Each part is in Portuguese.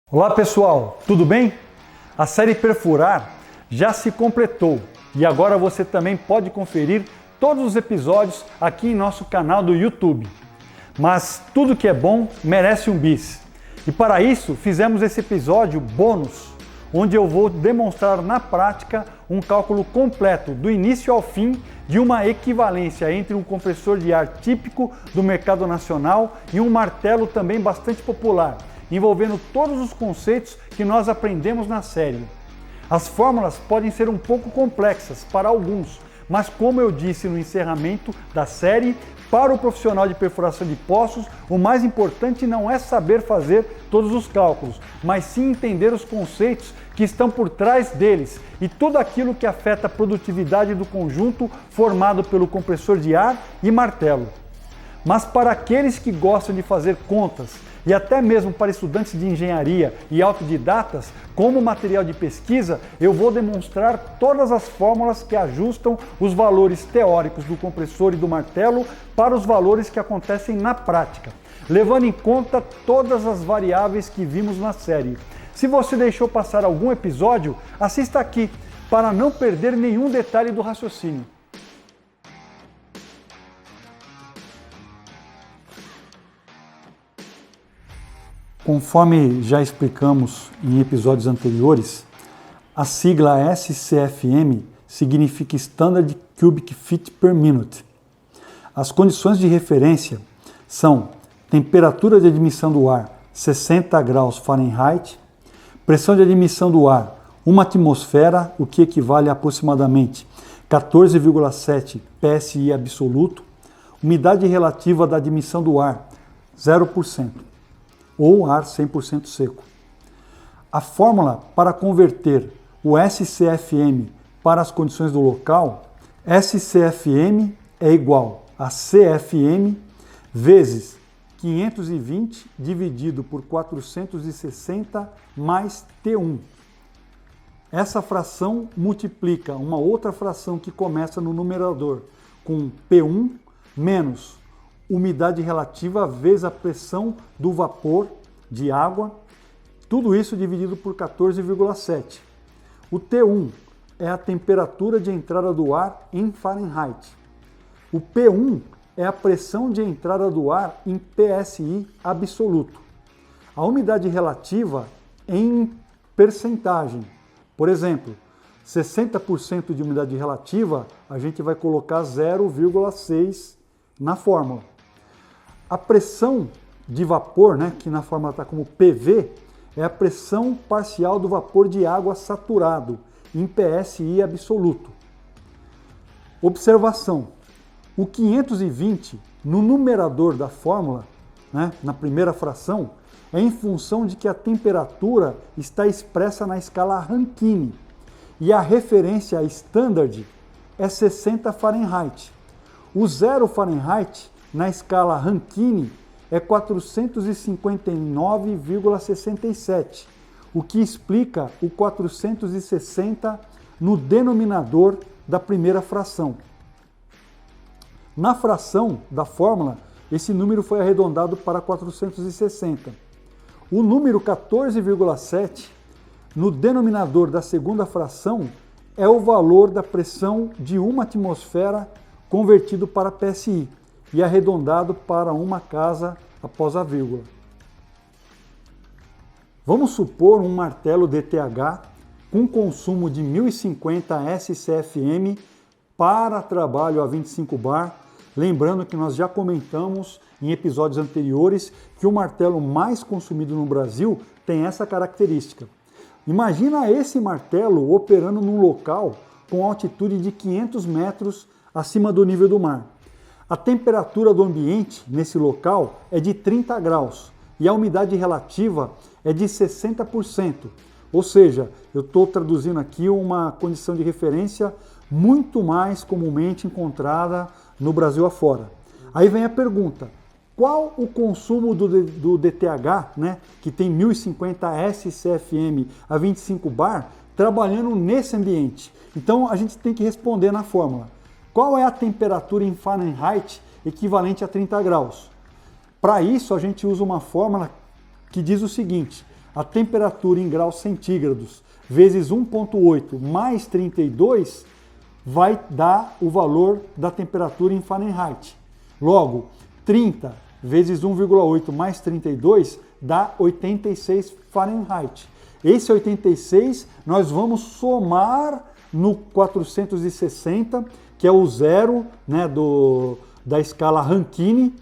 Olá pessoal, tudo bem? A série Perfurar já se completou e agora você também pode conferir todos os episódios aqui em nosso canal do YouTube. Mas tudo que é bom merece um bis. E para isso fizemos esse episódio bônus, onde eu vou demonstrar na prática um cálculo completo do início ao fim de uma equivalência entre um compressor de ar típico do mercado nacional e um martelo também bastante popular, envolvendo todos os conceitos que nós aprendemos na série. As fórmulas podem ser um pouco complexas para alguns, mas como eu disse no encerramento da série, para o profissional de perfuração de poços, o mais importante não é saber fazer todos os cálculos, mas sim entender os conceitos que estão por trás deles e tudo aquilo que afeta a produtividade do conjunto formado pelo compressor de ar e martelo. Mas para aqueles que gostam de fazer contas, e até mesmo para estudantes de engenharia e autodidatas, como material de pesquisa, eu vou demonstrar todas as fórmulas que ajustam os valores teóricos do compressor e do martelo para os valores que acontecem na prática, levando em conta todas as variáveis que vimos na série. Se você deixou passar algum episódio, assista aqui para não perder nenhum detalhe do raciocínio. Conforme já explicamos em episódios anteriores, a sigla SCFM significa Standard Cubic Feet per Minute. As condições de referência são temperatura de admissão do ar 60 graus Fahrenheit, pressão de admissão do ar 1 atmosfera, o que equivale a aproximadamente 14,7 PSI absoluto, umidade relativa da admissão do ar 0%. Ou ar 100% seco. A fórmula para converter o SCFM para as condições do local, SCFM é igual a CFM vezes 520 dividido por 460 mais T1. Essa fração multiplica uma outra fração que começa no numerador com P1 menos umidade relativa vezes a pressão do vapor de água, tudo isso dividido por 14,7. O T1 é a temperatura de entrada do ar em Fahrenheit. O P1 é a pressão de entrada do ar em PSI absoluto. A umidade relativa em percentagem. Por exemplo, 60% de umidade relativa, a gente vai colocar 0,6 na fórmula. A pressão de vapor, que na fórmula está como PV, é a pressão parcial do vapor de água saturado em PSI absoluto. Observação: o 520 no numerador da fórmula, na primeira fração, é em função de que a temperatura está expressa na escala Rankine e a referência standard é 60 Fahrenheit. O 0 Fahrenheit na escala Rankine é 459,67, o que explica o 460 no denominador da primeira fração. Na fração da fórmula, esse número foi arredondado para 460. O número 14,7 no denominador da segunda fração é o valor da pressão de uma atmosfera convertido para PSI e arredondado para uma casa após a vírgula. Vamos supor um martelo DTH com consumo de 1050 SCFM para trabalho a 25 bar. Lembrando que nós já comentamos em episódios anteriores que o martelo mais consumido no Brasil tem essa característica. Imagina esse martelo operando num local com altitude de 500 metros acima do nível do mar. A temperatura do ambiente nesse local é de 30 graus e a umidade relativa é de 60%. Ou seja, eu estou traduzindo aqui uma condição de referência muito mais comumente encontrada no Brasil afora. Aí vem a pergunta: qual o consumo do DTH, que tem 1050 SCFM a 25 bar, trabalhando nesse ambiente? Então a gente tem que responder na fórmula qual é a temperatura em Fahrenheit equivalente a 30 graus? Para isso, a gente usa uma fórmula que diz o seguinte: a temperatura em graus centígrados vezes 1,8 mais 32 vai dar o valor da temperatura em Fahrenheit. Logo, 30 vezes 1,8 mais 32 dá 86 Fahrenheit. Esse 86 nós vamos somar no 460, que é o zero, né, da escala Rankine,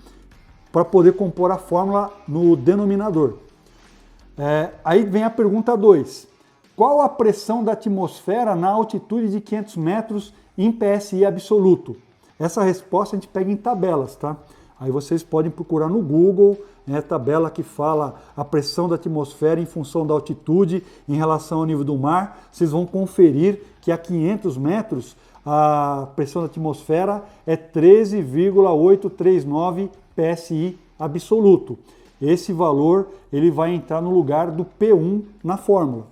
para poder compor a fórmula no denominador. Aí vem a pergunta 2. Qual a pressão da atmosfera na altitude de 500 metros em PSI absoluto? Essa resposta a gente pega em tabelas, tá? Aí vocês podem procurar no Google, né, tabela que fala a pressão da atmosfera em função da altitude em relação ao nível do mar. Vocês vão conferir que a 500 metros a pressão da atmosfera é 13,839 PSI absoluto. Esse valor ele vai entrar no lugar do P1 na fórmula.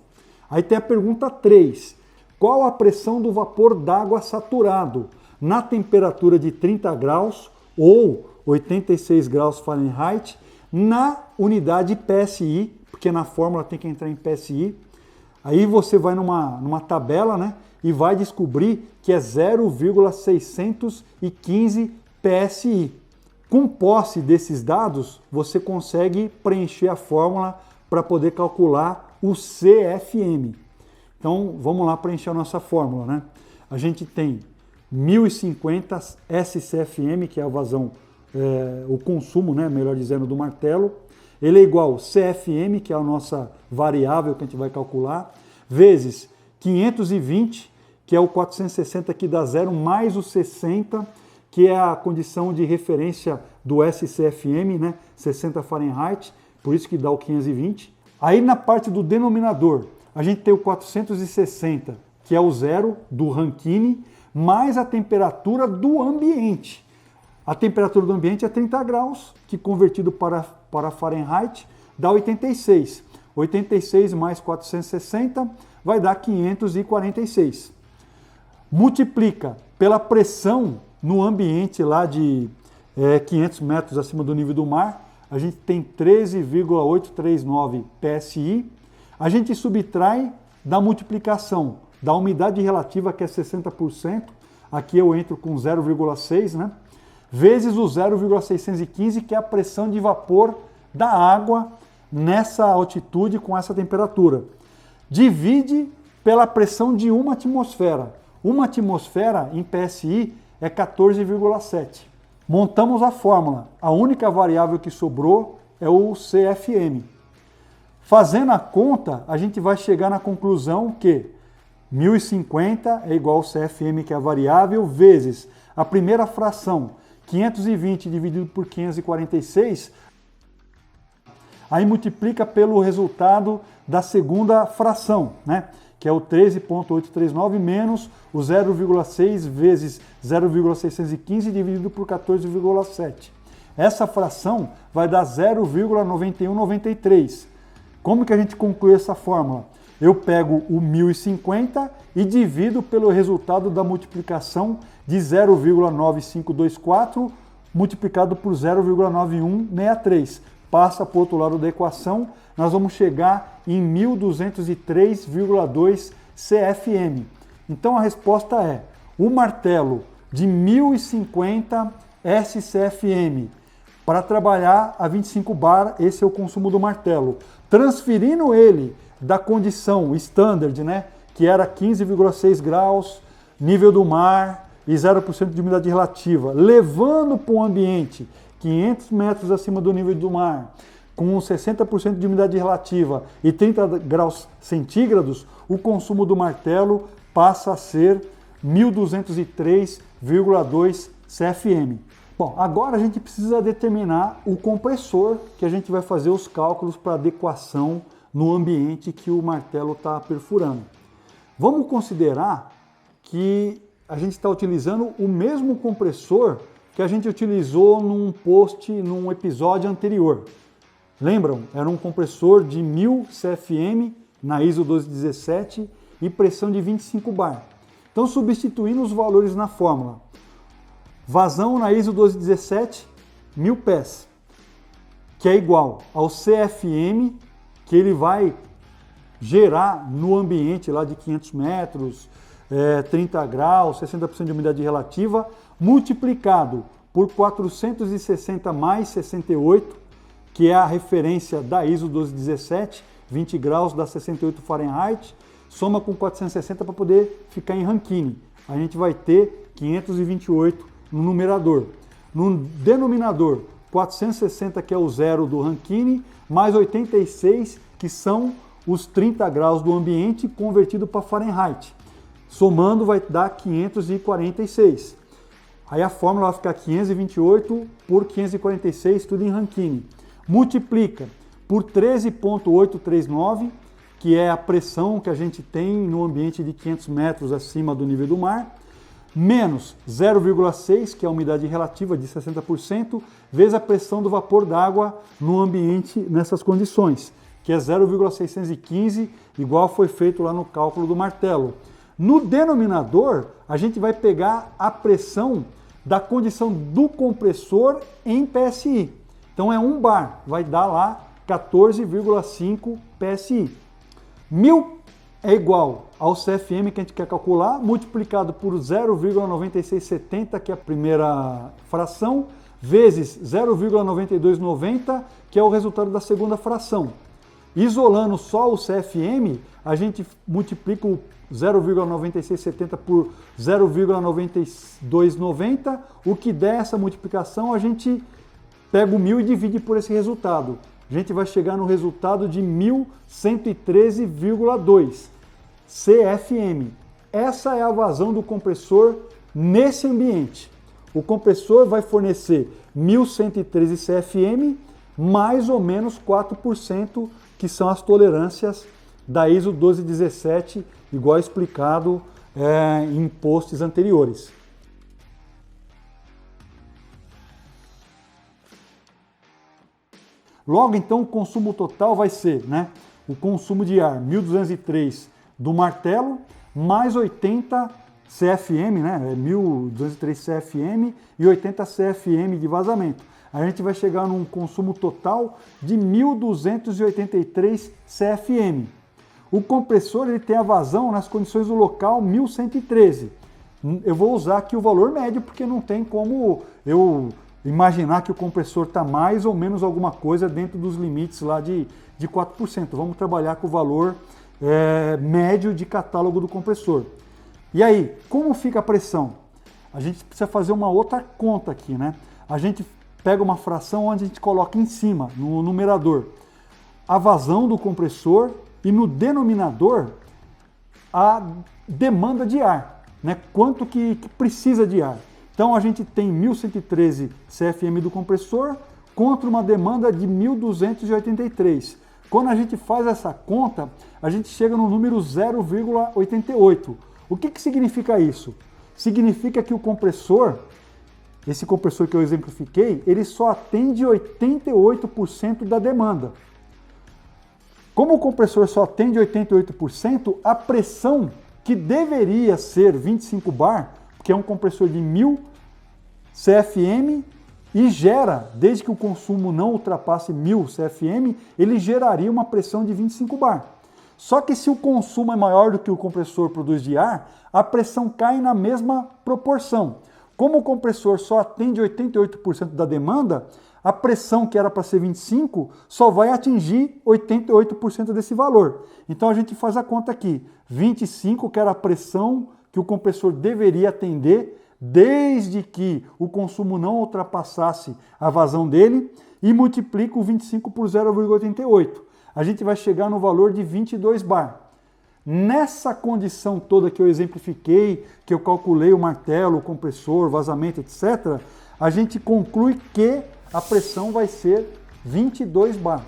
Aí tem a pergunta 3. Qual a pressão do vapor d'água saturado na temperatura de 30 graus ou 86 graus Fahrenheit na unidade PSI, porque na fórmula tem que entrar em PSI. Aí você vai numa tabela, né, e vai descobrir que é 0,615 PSI. Com posse desses dados, você consegue preencher a fórmula para poder calcular o CFM. Então, vamos lá preencher a nossa fórmula, né? A gente tem 1050 SCFM, que é a vazão, o consumo, né, melhor dizendo, do martelo. Ele é igual CFM, que é a nossa variável que a gente vai calcular, vezes 520, que é o 460 que dá zero, mais o 60, que é a condição de referência do SCFM, né, 60 Fahrenheit, por isso que dá o 520. Aí na parte do denominador, a gente tem o 460, que é o zero do Rankine, mais a temperatura do ambiente. A temperatura do ambiente é 30 graus, que convertido para Fahrenheit dá 86. 86 mais 460 vai dar 546. Multiplica pela pressão no ambiente lá de 500 metros acima do nível do mar, a gente tem 13,839 PSI. A gente subtrai da multiplicação da umidade relativa, que é 60%, aqui eu entro com 0,6, né? Vezes o 0,615, que é a pressão de vapor da água nessa altitude com essa temperatura. Divide pela pressão de uma atmosfera. Uma atmosfera em PSI é 14,7. Montamos a fórmula. A única variável que sobrou é o CFM. Fazendo a conta, a gente vai chegar na conclusão que 1050 é igual ao CFM, que é a variável, vezes a primeira fração, 520 dividido por 546, aí multiplica pelo resultado da segunda fração, né? Que é o 13,839 menos o 0,6 vezes 0,615 dividido por 14,7. Essa fração vai dar 0,9193. Como que a gente conclui essa fórmula? Eu pego o 1050 e divido pelo resultado da multiplicação de 0,9524 multiplicado por 0,9163. Passa para o outro lado da equação, nós vamos chegar em 1203,2 CFM. Então a resposta é: o martelo de 1050 SCFM para trabalhar a 25 bar, esse é o consumo do martelo. Transferindo ele da condição standard, né, que era 15,6 graus, nível do mar e 0% de umidade relativa, levando para o ambiente 500 metros acima do nível do mar, com 60% de umidade relativa e 30 graus centígrados, o consumo do martelo passa a ser 1203,2 CFM. Bom, agora a gente precisa determinar o compressor que a gente vai fazer os cálculos para adequação no ambiente que o martelo está perfurando. Vamos considerar que a gente está utilizando o mesmo compressor que a gente utilizou num episódio anterior. Lembram? Era um compressor de 1000 CFM na ISO 1217 e pressão de 25 bar. Então, substituindo os valores na fórmula, Vazão na ISO 1217, 1000 pés, que é igual ao CFM, que ele vai gerar no ambiente lá de 500 metros, 30 graus, 60% de umidade relativa, multiplicado por 460 mais 68, que é a referência da ISO 1217, 20 graus dá 68 Fahrenheit, soma com 460 para poder ficar em Rankine. A gente vai ter 528 no numerador. No denominador, 460, que é o zero do Rankine, mais 86, que são os 30 graus do ambiente convertido para Fahrenheit. Somando vai dar 546. Aí a fórmula vai ficar 528 por 546, tudo em Rankine. Multiplica por 13,839, que é a pressão que a gente tem no ambiente de 500 metros acima do nível do mar, menos 0,6, que é a umidade relativa de 60%, vezes a pressão do vapor d'água no ambiente nessas condições, que é 0,615, igual foi feito lá no cálculo do martelo. No denominador, a gente vai pegar a pressão da condição do compressor em PSI. Então é 1 bar, vai dar lá 14,5 PSI. 1000 é igual ao CFM que a gente quer calcular, multiplicado por 0,9670, que é a primeira fração, vezes 0,9290, que é o resultado da segunda fração. Isolando só o CFM, a gente multiplica o 0,9670 por 0,9290, o que der essa multiplicação, a gente pega o 1000 e divide por esse resultado. A gente vai chegar no resultado de 1113,2 CFM. Essa é a vazão do compressor nesse ambiente. O compressor vai fornecer 1113 CFM, mais ou menos 4%, que são as tolerâncias da ISO 1217, igual explicado em posts anteriores. Logo, então, o consumo total vai ser, o consumo de ar 1203 do martelo, mais 80 CFM, 1203 CFM e 80 CFM de vazamento. A gente vai chegar num consumo total de 1283 CFM. O compressor ele tem a vazão nas condições do local 1113. Eu vou usar aqui o valor médio porque não tem como eu imaginar que o compressor está mais ou menos alguma coisa dentro dos limites lá de 4%. Vamos trabalhar com o valor médio de catálogo do compressor. E aí, como fica a pressão? A gente precisa fazer uma outra conta aqui, A gente pega uma fração onde a gente coloca em cima, no numerador, a vazão do compressor e no denominador a demanda de ar, Quanto que precisa de ar. Então a gente tem 1113 CFM do compressor contra uma demanda de 1283. Quando a gente faz essa conta, a gente chega no número 0,88. O que significa isso? Significa que o compressor, esse compressor que eu exemplifiquei, ele só atende 88% da demanda. Como o compressor só atende 88%, a pressão que deveria ser 25 bar, que é um compressor de 1000 CFM e gera, desde que o consumo não ultrapasse 1000 CFM, ele geraria uma pressão de 25 bar. Só que se o consumo é maior do que o compressor produz de ar, a pressão cai na mesma proporção. Como o compressor só atende 88% da demanda, a pressão que era para ser 25 só vai atingir 88% desse valor. Então a gente faz a conta aqui, 25 que era a pressão que o compressor deveria atender, desde que o consumo não ultrapassasse a vazão dele, e multiplica o 25 por 0,88. A gente vai chegar no valor de 22 bar. Nessa condição toda que eu exemplifiquei, que eu calculei o martelo, o compressor, vazamento, etc., a gente conclui que a pressão vai ser 22 bar.